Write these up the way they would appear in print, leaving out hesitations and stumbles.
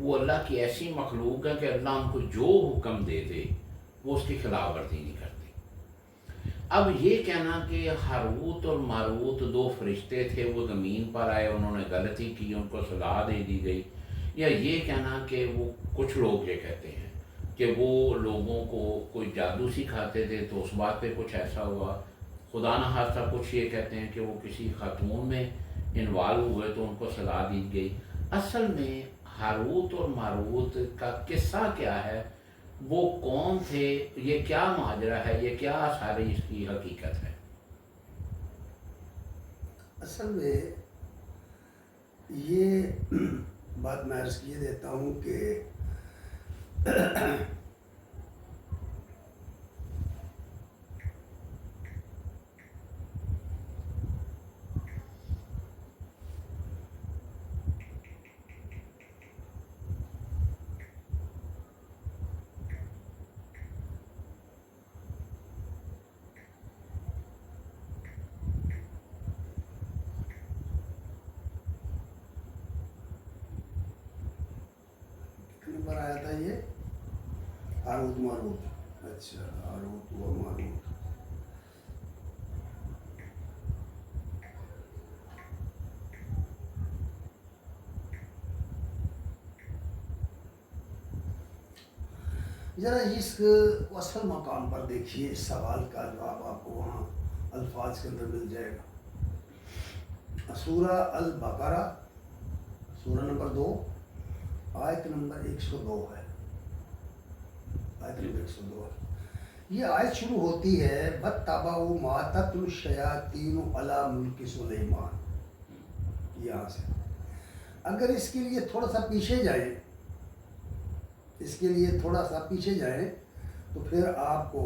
وہ اللہ کی ایسی مخلوق ہے کہ اللہ ان کو جو حکم دے دے وہ اس کی خلاف ورزی نہیں کرتے۔ اب یہ کہنا کہ ہاروت اور ماروت دو فرشتے تھے، وہ زمین پر آئے، انہوں نے غلطی کی، ان کو سزا دے دی گئی، یا یہ کہنا کہ وہ کچھ لوگ یہ کہتے ہیں کہ وہ لوگوں کو کوئی جادو سکھاتے تھے تو اس بات پہ کچھ ایسا ہوا، خدا نہ خواستہ کچھ یہ کہتے ہیں کہ وہ کسی خاتون میں انوالو ہوئے تو ان کو سزا دی گئی۔ اصل میں ہاروت اور ماروت کا قصہ کیا ہے، وہ کون تھے، یہ کیا ماجرا ہے، یہ کیا ساری اس کی حقیقت ہے؟ اصل میں یہ بات میں عرض کیے دیتا ہوں کہ نمبر آیا تھا یہ ہاروت ماروت، اچھا ہاروت و ماروت۔ ذرا اس اصل مقام پر دیکھیے، اس سوال کا جواب آپ کو وہاں الفاظ کے اندر مل جائے گا۔ سورہ البقرہ سورہ نمبر 2 آیت نمبر 102 ہے، آیت نمبر 102 ہے۔ یہ آیت شروع ہوتی ہے وَاتَّبَعُوا مَا تَتْلُو الشَّيَاطِينُ عَلَىٰ مُلْكِ سُلَيْمَانَ۔ یہاں سے اگر اس کے لیے تھوڑا سا پیچھے جائیں، اس کے لیے تھوڑا سا پیچھے جائیں تو پھر آپ کو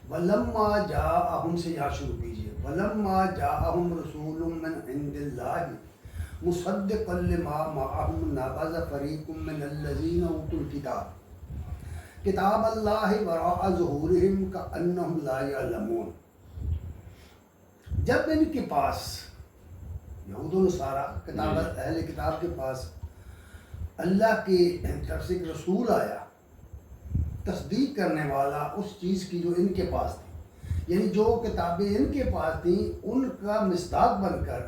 وَلَمَّا جَاءَهُمْ سے یہاں شروع کیجئے، وَلَمَّا جَاءَهُمْ رَسُولٌ مِّنْ عِندِ اللَّهِ مُصَدِّقًا لِمَا مَعَهُمْ نَبَذَ فَرِيقٌ مِّنَ الَّذِينَ أُوتُوا الْكِتَابَ کتاب اللہ وراء ظہورہم کأنہم لا یعلمون۔ جب ان کے پاس یہود و نصارہ کتاب اہل کتاب کے پاس اللہ کی طرف سے ایک رسول آیا تصدیق کرنے والا اس چیز کی جو ان کے پاس تھی، یعنی جو کتابیں ان کے پاس تھیں ان کا مصداق بن کر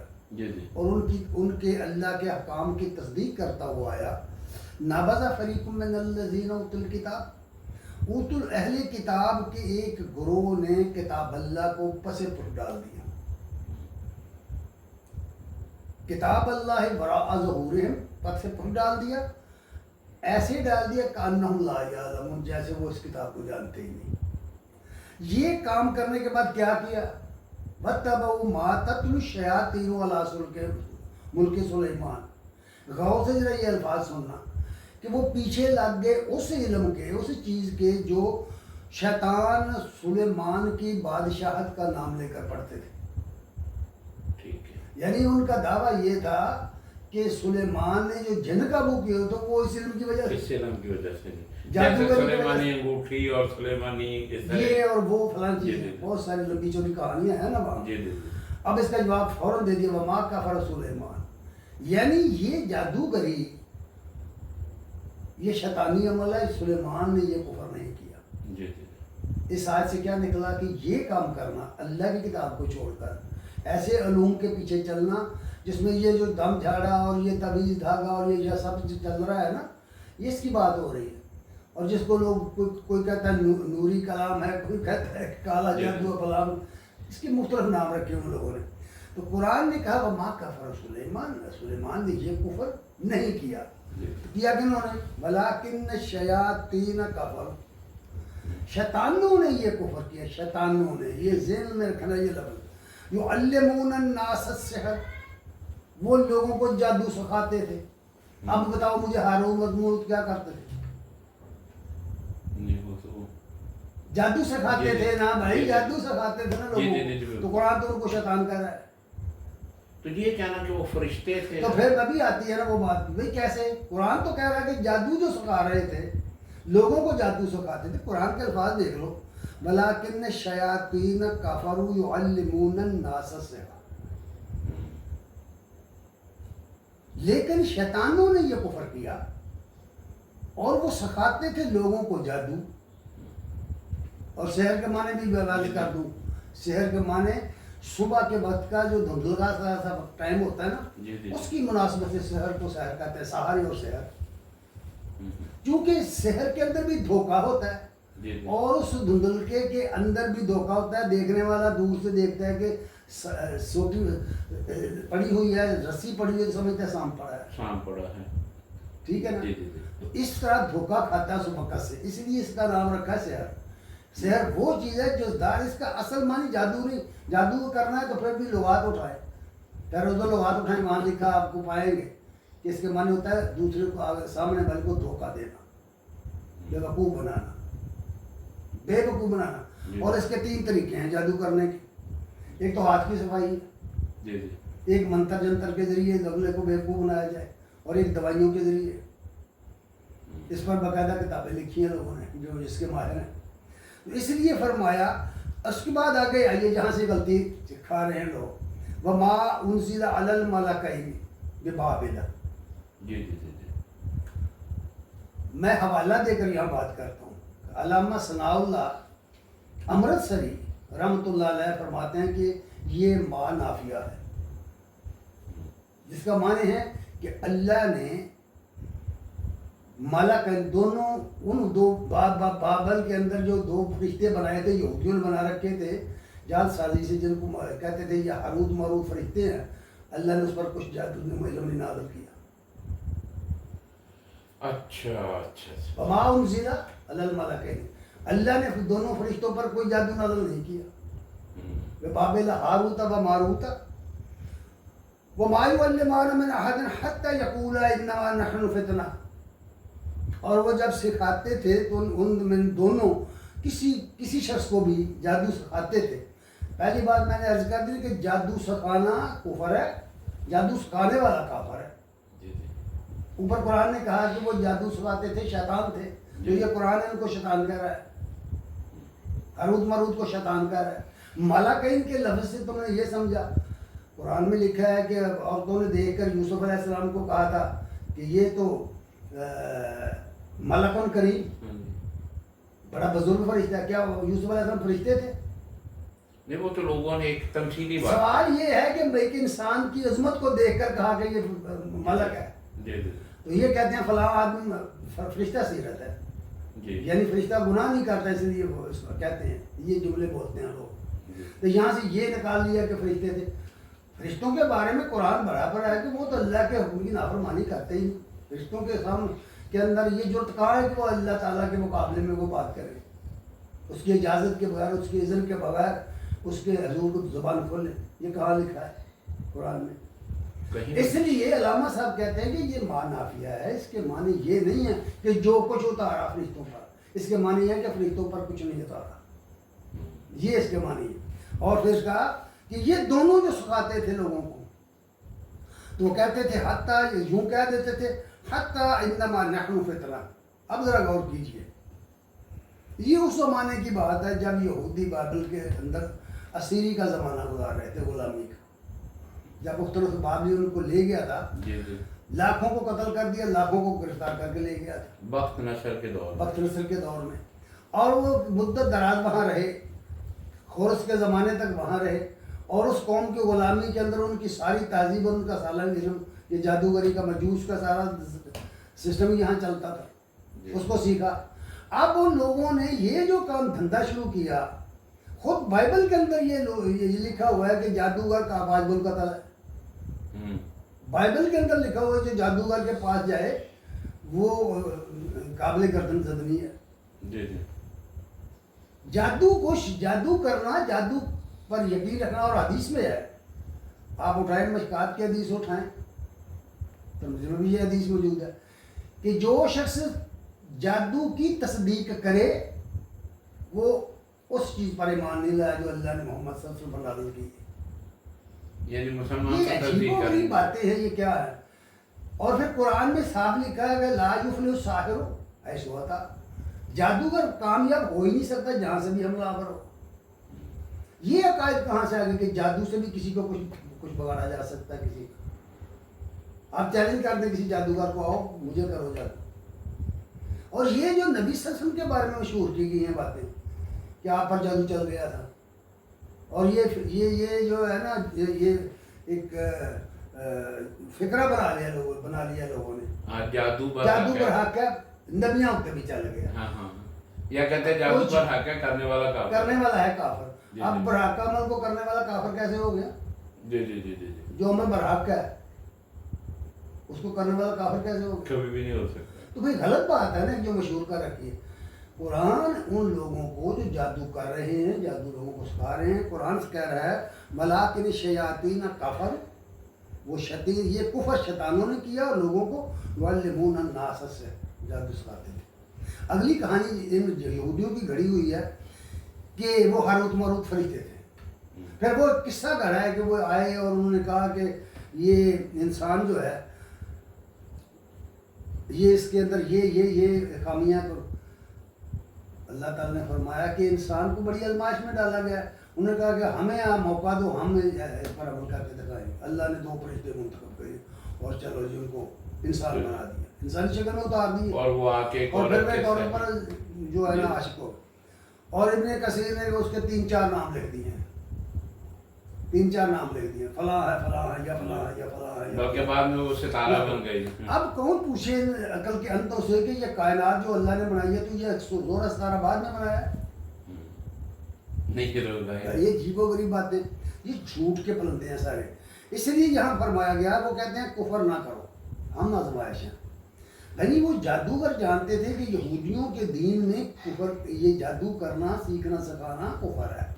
اور ان کے اللہ کے احکام کی تصدیق کرتا ہوا آیا، نابذ فریق من الذین اوتوا الکتاب، اہل کتاب کے ایک گروہ نے کتاب اللہ کو پس پٹ ڈال دیا، کتاب اللہ وراء ظہورہم پس سے پٹ ڈال دیا، ایسے ڈال دیا کأنہم لا یعلمون، جیسے وہ اس کتاب کو جانتے ہی نہیں۔ یہ کام کرنے کے بعد کیا کیا؟ وَاتَّبَعُوا مَا تَتْلُو الشَّيَاطِينُ عَلَىٰ مُلْكِ سُلَيْمَانَ۔ غور سے ذرا یہ الفاظ سننا کہ وہ پیچھے لگ گئے اس علم کے، اس چیز کے جو شیطان سلیمان کی بادشاہت کا نام لے کر پڑھتے تھے۔ یعنی ان کا دعویٰ یہ تھا کہ سلیمان نے جو جن قابو کیا تو وہ اس علم کی وجہ سے، اس علم کی وجہ سے سلیمانی انگوٹھی اور سلیمانی یہ اور وہ فلاں چیز، بہت ساری لمبی چوڑی کہانیاں ہیں نا وہاں۔ اب اس کا جواب فوراً دے دیا وما کفر سلیمان، یعنی یہ جادوگری، یہ شیطانی عمل ہے، سلیمان نے یہ کفر نہیں کیا۔ اس آیت سے کیا نکلا کہ یہ کام کرنا، اللہ کی کتاب کو چھوڑ کر ایسے علوم کے پیچھے چلنا جس میں یہ جو دم جھاڑا اور یہ تعویذ دھاگا اور یہ سب چل رہا ہے نا، یہ اس کی بات ہو رہی ہے۔ اور جس کو لوگ کوئی کہتا ہے نوری کلام ہے، کوئی کہتا ہے کالا جادو کلام، اس کے مختلف نام رکھے ان لوگوں نے۔ تو قرآن نے کہا وما کفر سلیمان، سلیمان نے یہ کفر نہیں کیا۔ کیا کنہوں نے؟ ولیکن الشیاطین کفروا، شیطانوں نے یہ کفر کیا، شیطانوں نے، یہ ذہن میں رکھنا یہ لفظ، یعلمون الناس السحر، وہ لوگوں کو جادو سکھاتے تھے۔ اب بتاؤ مجھے ہارون و ماروت کیا کرتے تھے؟ جادو سکھاتے تھے نا بھائی، جادو سکھاتے تھے نا لوگوں، تو قرآن تو ان کو شیطان کہہ رہا ہے۔ تو یہ کہنا کہ وہ فرشتے تھے، تو پھر ابھی آتی ہے نا وہ بات، بھائی کیسے؟ قرآن تو کہہ رہا ہے کہ جادو جو سکھا رہے تھے، لوگوں کو جادو سکھاتے تھے۔ قرآن کے الفاظ دیکھ لو، ولیکن الشیاطین کفروا یعلمون الناس السحر۔ لیکن شیطانوں نے یہ کفر کیا اور وہ سکھاتے تھے لوگوں کو جادو. اور سحر کے معنی بھی واضح کر دوں. سحر کے معنی صبح کے وقت کا جو دھندلکا سا ٹائم ہوتا ہے نا, اس کی مناسبت سے سحر کو سحر کہتے ہیں, سحر اور سحر. کیونکہ سحر کے اندر بھی دھوکہ ہوتا ہے اور اس دھندلکے کے اندر بھی دھوکہ ہوتا ہے. دیکھنے والا دور سے دیکھتا ہے کہ سوٹی پڑی ہوئی ہے, رسی پڑی ہوئی ہے, سمجھتا ہے شام پڑا ہے. ٹھیک ہے نا. تو اس طرح دھوکہ کھاتا ہے صبح سے, اس لیے اس کا نام رکھا ہے سحر. سحر وہ چیز ہے جو اس کا اصل معنی جادو نہیں. جادو کرنا ہے تو پھر بھی لغات اٹھائے, پھر دو لغات اٹھائیں, وہاں لکھا آپ کو پائیں گے کہ اس کے معنی ہوتا ہے دوسرے کو سامنے والے کو دھوکہ دینا, بے وقوف بنانا, بے وقوف بنانا. اور اس کے 3 طریقے ہیں جادو کرنے کے. ایک تو ہاتھ کی صفائی, ایک منتر جنتر کے ذریعے اگلے کو بے وقوف بنایا جائے, اور ایک دوائیوں کے ذریعے. اس پر باقاعدہ کتابیں لکھی ہیں لوگوں نے جو اس کے ماہر ہیں. تو اس لیے فرمایا. اس کے بعد آگے آئیے جہاں سے غلطی سکھا رہے ہیں لوگ, وَمَا أُنزِلَ عَلَى الْمَلَكَيْنِ بِبَابِلَ. میں حوالہ دے کر یہاں بات کرتا ہوں. علامہ ثناء اللہ امرتسری رحمۃ اللہ علیہ فرماتے ہیں کہ یہ ما نافیہ ہے, جس کا معنی ہے کہ اللہ نے ملک دونوں ان 2 بابل کے اندر جو 2 فرشتے بنائے تھے, یہودیوں نے بنا رکھے تھے جال سازی سے, جن کو کہتے تھے یہ ہاروت ماروت فرشتے ہیں, اللہ نے اس پر کچھ جادو علم نازل کیا. اچھا. وما انزل علی الملکین, اللہ نے دونوں فرشتوں پر کوئی جادو نازل نہیں کیا. بابل ہاروت و ماروت. وما يعلمان من احد حتى يقولا انما نحن فتنہ. اور وہ جب سکھاتے تھے تو ان دونوں کسی شخص کو بھی جادو سکھاتے تھے. پہلی بات میں نے عرض کر دی کہ جادو سکھانا کفر ہے, جادو سکھانے والا کافر ہے. اوپر قرآن نے کہا کہ وہ جادو سکھاتے تھے شیطان تھے, جو یہ قرآن ان کو شیطان کہہ رہا ہے, ہاروت ماروت کو شیطان کہہ رہا ہے. ملکین کے لفظ سے تم نے یہ سمجھا, قرآن میں لکھا ہے کہ عورتوں نے دیکھ کر یوسف علیہ السلام کو کہا تھا کہ یہ تو ملکن کریم, بڑا بزرگ فرشتہ. کیا یوسف علیہ السلام فرشتے تھے؟ نہیں, وہ تو لوگوں نے ایک تمثیلی بات. سوال یہ ہے کہ ایک انسان کی عظمت کو دیکھ کر کہا کہ یہ ملک ہے, تو یہ کہتے ہیں فلاں آدمی فرشتہ سیرت ہے, یعنی فرشتہ گناہ نہیں کرتا, اس لیے وہ اس کو کہتے ہیں, یہ جملے بولتے ہیں لوگ. تو یہاں سے یہ نکال لیا کہ فرشتے تھے. فرشتوں کے بارے میں قرآن برابر ہے کہ وہ تو اللہ کے حکم کی نافرمانی کرتے ہی. فرشتوں کے سامنے کے اندر یہ جرت کہاں ہے کہ وہ اللہ تعالیٰ کے مقابلے میں وہ بات کرے, اس کی اجازت کے بغیر, اس کے اذن کے بغیر اس کے حضور کو زبان کھولے. یہ کہاں لکھا ہے قرآن میں؟ اس لیے علامہ صاحب کہتے ہیں کہ یہ ما نافیہ ہے. اس کے معنی یہ نہیں ہے کہ جو کچھ اتارا فرشتوں پر, اس کے معنی ہے کہ فرشتوں پر کچھ نہیں اتارا, یہ اس کے معنی ہے. اور پھر کہا کہ یہ دونوں جو سکھاتے تھے لوگوں کو, تو وہ کہتے تھے حتیٰ, یوں کہہ دیتے تھے حتیٰ انما نحن فتنہ. اب ذرا غور کیجئے, یہ اس زمانے کی بات ہے جب یہودی بابل کے اندر اسیری کا زمانہ گزار رہے تھے, غلامی کا. جب مختلف بابلی ان کو لے گیا تھا, لاکھوں کو قتل کر دیا, لاکھوں کو گرفتار کر کے لے گیا تھا بخت نصر کے دور میں. اور وہ مدت دراز وہاں رہے, خورس کے زمانے تک وہاں رہے, اور اس قوم کی غلامی کے اندر ان کی ساری تہذیب, ان کا سالن علم, یہ جادوگری کا مجوس کا سارا سسٹم یہاں چلتا تھا, اس کو سیکھا. اب ان لوگوں نے یہ جو کام دھندا شروع کیا, خود بائبل کے اندر یہ لکھا ہوا ہے کہ جادوگر کا آواز بول قتل ہے. بائبل کے اندر لکھا ہوا ہے کہ جادوگر کے پاس جائے وہ قابل گردن زدنی ہے. جادو کرنا, جادو پر یقین رکھنا, اور حدیث میں ہے, آپ اٹھائیں مشکات کی حدیث اٹھائیں, ترمذی میں بھی یہ حدیث موجود ہے کہ جو شخص جادو کی تصدیق کرے وہ اس چیز پر ایمان نہیں لایا جو اللہ نے محمد صلی اللہ علیہ وسلم پر نازل کی. یعنی مسلمان یہ عجیب و غریب باتیں ہیں, یہ کیا ہے؟ اور پھر قرآن میں صاف لکھا ہے کہ لا یفلح الساحر حیث اتى, جادوگر کامیاب ہو ہی نہیں سکتا جہاں سے بھی حملہ آور ہو. یہ عقائد کہاں سے آ گئے کہ جادو سے بھی کسی کو کچھ بگاڑا جا سکتا ہے کسی کا؟ آپ چیلنج کر دیں کسی جادوگر کو، آؤ مجھے کرو جادو. اور یہ جو نبی صلی اللہ علیہ وسلم کے بارے میں مشہور کی گئی ہیں باتیں کہ آپ پر جادو چل گیا تھا، اور یہ جو ہے نا یہ ایک فکرہ بنا لیا لوگوں نے، جادو پر حق ہے، نبیاں کے بھی چل گیا. ہاں یا کہتے ہیں جادو پر حق ہے، کرنے والا ہے کافر. اب برحق عمل کو کرنے والا کافر کیسے ہو گیا؟ جی جو عمل برحق ہے اس کو کرنے والا کافر کیسے ہو گیا؟ کبھی بھی نہیں ہو سکتا. تو بھائی غلط بات ہے نا جو مشہور کر رکھی ہے. قرآن ان لوگوں کو جو جادو کر رہے ہیں، جادو لوگوں کو سکھا رہے ہیں، قرآن سے کہہ رہا ہے ملاکن شیاطین کفر، وہ شیطان، یہ کفر شیطانوں نے کیا اور لوگوں کو یعلمون الناس سے جادو سکھاتے تھے. اگلی کہانی ان یہودیوں کی گھڑی ہوئی ہے کہ وہ ہاروت ماروت فرشتے تھے. پھر وہ قصہ گھڑا ہے کہ وہ آئے اور انہوں نے کہا کہ یہ انسان جو ہے یہ اس کے اندر یہ خامیاں. تو اللہ تعالیٰ نے فرمایا کہ انسان کو بڑی آزمائش میں ڈالا گیا ہے. انہوں نے کہا کہ ہمیں موقع دو، ہم اس پر عمل کر کے دکھائیں. اللہ نے 2 فرشتے منتخب کیے اور چلو جی ان کو انسان بنا دیا، انسانی شکل میں اتار دی، اور وہ آ کے اور پھر وہ طور پر جو ہے نا عاشق ہو. اور ابن کثیر نے اس کے 3-4 نام لکھ دیے ہیں، 3-4 نام لکھ دیے، فلاں ہے فلاں ہے یا فلاں ہے یا فلاں ہے. بلکہ بعد میں وہ ستارہ بن گئی. اب کون پوچھے عقل کے انتوں سے کہ یہ کائنات جو اللہ نے بنائی ہے تو یہ زور ستارہ بعد میں بنایا ہے؟ نہیں کرو. یہ عجیب و غریب باتیں، یہ جھوٹ کے پلندے ہیں سارے. اس لیے یہاں فرمایا گیا، وہ کہتے ہیں کفر نہ کرو، ہم آزمائش ہیں. یعنی وہ جادوگر جانتے تھے کہ یہودیوں کے دین میں کفر، یہ جادو کرنا سیکھنا سکھانا کفر ہے.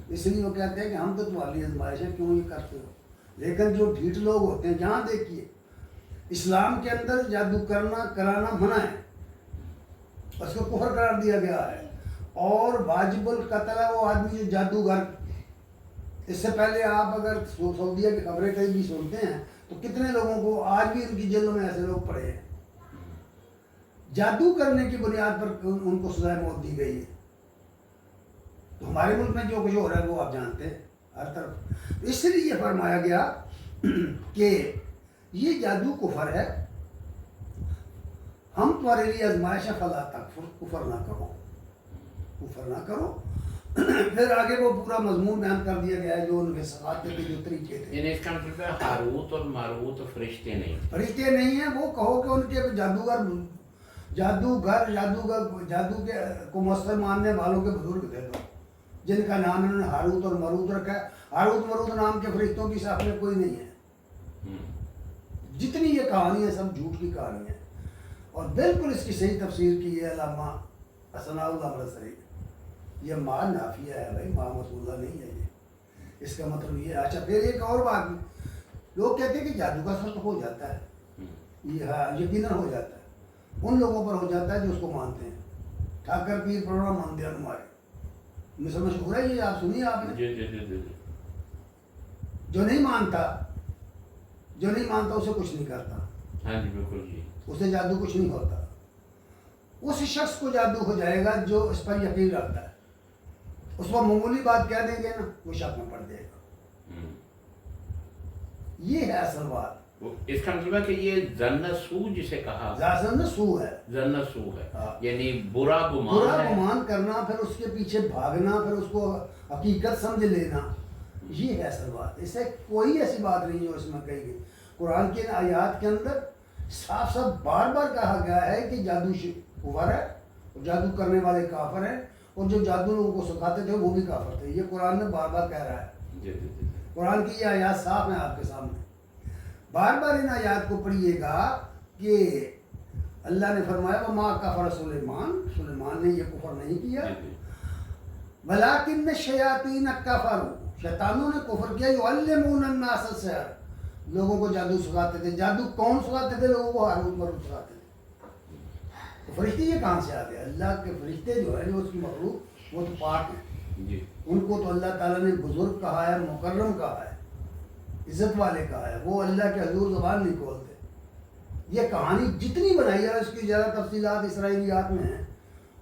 اس لیے وہ کہتے ہیں کہ ہم تو تمہاری آزمائش ہیں، کیوں یہ کرتے ہو. لیکن جو ڈھیٹ لوگ ہوتے ہیں، جہاں دیکھیے اسلام کے اندر جادو کرنا کرانا منع ہے، اس کو کفر قرار دیا گیا ہے. اور واجب القتل ہے وہ آدمی جو جادوگر. اس سے پہلے آپ اگر سعودیہ کی خبریں کہیں بھی سنتے ہیں تو کتنے لوگوں کو آج بھی ان کی جیلوں میں ایسے لوگ پڑے ہیں، جادو کرنے کی بنیاد پر ان کو سزائے موت دی گئی ہے. تو ہمارے ملک میں جو کچھ ہو رہا ہے وہ آپ جانتے ہیں ہر طرف. اس لیے یہ فرمایا گیا کہ یہ جادو کفر ہے، ہم تمہارے لیے آزمائش ہے، فلا تکفر، کفر نہ کرو، کفر نہ کرو. پھر آگے وہ پورا مضمون بیان کر دیا گیا ہے جو ان کے ثقافت کے جو طریقے تھے. یعنی اس کا مطلب ہے ہاروت اور ماروت فرشتے نہیں، فرشتے نہیں ہیں. وہ کہو کہ ان کے جادو کے کو مؤثر ماننے والوں کے بزرگ تھے تو جن کا نام انہوں نے ہاروت اور ماروت رکھا ہے. ہاروت ماروت نام کے فرشتوں کی صاحب میں کوئی نہیں ہے. جتنی یہ کہانی ہے سب جھوٹ کی کہانی ہے. اور بالکل اس کی صحیح تفسیر کی ہے علامہ ثناء اللہ مرسری. یہ ماں نافیہ ہے بھائی، ماں مسئولہ نہیں ہے. یہ اس کا مطلب یہ. اچھا پھر ایک اور بات، لوگ کہتے ہیں کہ جادو کا اثر تو ہو جاتا ہے، یہ یقیناً ہو جاتا ہے، ان لوگوں پر ہو جاتا ہے جو اس کو مانتے ہیں. ٹھاکر پیر پروڑا ماندیا ہمارے مثل مشہور ہے، یہ آپ سنیے آپ نے. جو نہیں مانتا اسے کچھ نہیں کرتا. ہاں جی بالکل جی. اسے جادو کچھ نہیں ہوتا. اس شخص کو جادو ہو جائے گا جو اس پر یقین رکھتا ہے. اس پر معمولی بات کہہ دیں گے نا وہ شک میں پڑ جائے گا. یہ ہے اصل بات. اس کا مطلب ہے کہ یہ ظن سو جسے کہا، ظن سو ہے، ظن سو ہے، یعنی برا گمان کرنا، پھر اس کے پیچھے بھاگنا، پھر اس کو حقیقت سمجھ لینا. یہ ہے اصل بات. اس سے کوئی ایسی بات نہیں جو اس میں کہی گئی. قرآن کی آیات کے اندر صاف بار بار کہا گیا ہے کہ جادو کفر ہے، اور جادو کرنے والے کافر ہیں، اور جو جادو لوگوں کو سکھاتے تھے وہ بھی کافر تھے. یہ قرآن میں بار بار کہہ رہا ہے. قرآن کی یہ آیات صاف ہیں آپ کے سامنے. بار بار ان آیات کو پڑھیے گا کہ اللہ نے فرمایا وما کفر سلیمان نے یہ کفر نہیں کیا، ولیکن الشیاطین کفروا، شیطانوں نے کفر کیا. یعلمون الناس السحر، لوگوں کو جادو سکھاتے تھے. جادو کون سکھاتے تھے؟ لوگوں کو ہاروت ماروت سکھاتے تھے. تو فرشتے یہ کہاں سے آ گئے؟ اللہ کے فرشتے جو ہے جو اس کی مخلوق وہ تو پاک ہیں. ان کو تو اللہ تعالیٰ نے بزرگ کہا ہے، مکرم کہا ہے، عزت والے کہا ہے. وہ اللہ کے حضور زبان نہیں کھولتے. یہ کہانی جتنی بنائی ہے اس کی زیادہ تفصیلات اسرائیلیات میں ہیں،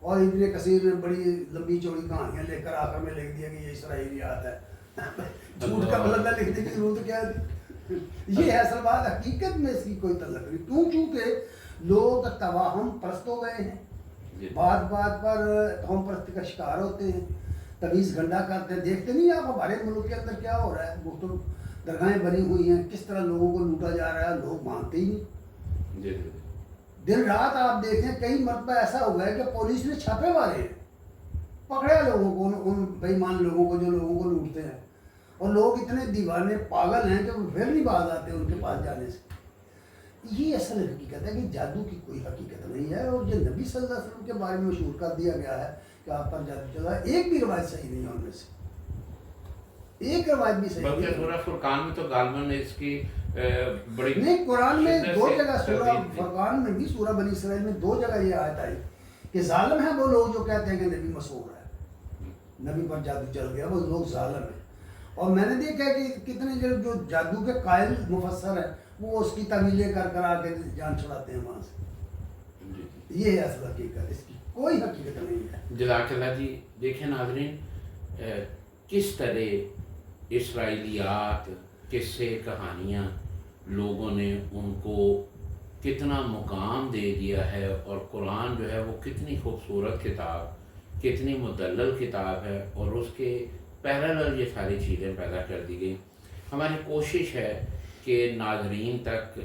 اور ابن کثیر نے بڑی لمبی چوڑی کہانیاں لے کر آخر میں لکھ دیا کہ یہ اسرائیلیات ہے. جھوٹ کا بلندہ لکھنے کی ضرورت کیا ہے؟ یہ ہے اصل بات، حقیقت میں اس کی کوئی تعلق نہیں، کیوں؟ چونکہ لوگ توہم پرست ہو گئے ہیں، بات بات پر توہم پرستی کا شکار ہوتے ہیں، تمیز گنڈا کرتے ہیں. دیکھتے نہیں آپ ہمارے ملک کے اندر کیا ہو رہا ہے؟ مختلف درگاہیں بنی ہوئی ہیں، کس طرح لوگوں کو لوٹا جا رہا ہے، لوگ مانتے ہی نہیں. دن رات آپ دیکھیں کئی مرتبہ ایسا ہوا ہے کہ پولیس نے چھاپے مارے ہیں، پکڑے لوگوں کو، ان بے ایمان لوگوں کو جو لوگوں کو لوٹتے ہیں، اور لوگ اتنے دیوانے پاگل ہیں کہ وہ پھر نہیں باز آتے ان کے پاس جانے سے. یہ اصل حقیقت ہے کہ جادو کی کوئی حقیقت نہیں ہے، اور جو نبی صلی اللہ علیہ وسلم کے بارے میں مشہور کر دیا گیا ہے کہ آپ پر جادو چلا ہے، ایک بھی روایت صحیح نہیں ہے ان میں سے، ایک روایت بھی صحیح نہیں بلکہ ہے. سورہ فرقان میں تو غالباً اس کی بڑی نہیں، قرآن میں شدت دو سے جگہ، سورہ تردید تھی. فرقان میں بھی، سورہ بنی اسرائیل میں 2 جگہ یہ آیت آئی کہ ظالم ہیں وہ لوگ جو کہتے ہیں کہ نبی مسحور ہے، نبی پر جادو چل گیا، وہ لوگ ظالم ہیں. اور میں نے دیکھا ہے کہ کتنے جو جادو کے قائل مفسر ہیں وہ اس کی تعمیلیں کر کر آ کے جان چھڑاتے ہیں وہاں سے. یہ ہے اصل حقیقت، اس کی کوئی حقیقت نہیں ہے. جزاک اللہ جی. دیکھیں ناظرین، کس طرح اسرائیلیات، قصے، کہانیاں لوگوں نے ان کو کتنا مقام دے دیا ہے، اور قرآن جو ہے وہ کتنی خوبصورت کتاب، کتنی مدلل کتاب ہے، اور اس کے پیرالل یہ ساری چیزیں پیدا کر دی گئی. ہماری کوشش ہے کہ ناظرین تک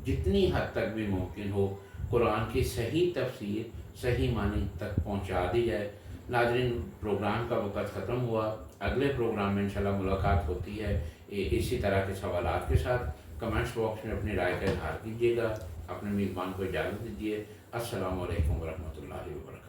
جتنی حد تک بھی ممکن ہو قرآن کی صحیح تفسیر، صحیح معنی تک پہنچا دی جائے. ناظرین، پروگرام کا وقت ختم ہوا. اگلے پروگرام میں انشاءاللہ ملاقات ہوتی ہے اسی طرح کے سوالات کے ساتھ. کمنٹس باکس میں اپنی رائے کا اظہار کیجیے گا. اپنے میزبان کو اجازت دیجیے. السلام علیکم ورحمۃ اللہ وبرکاتہ.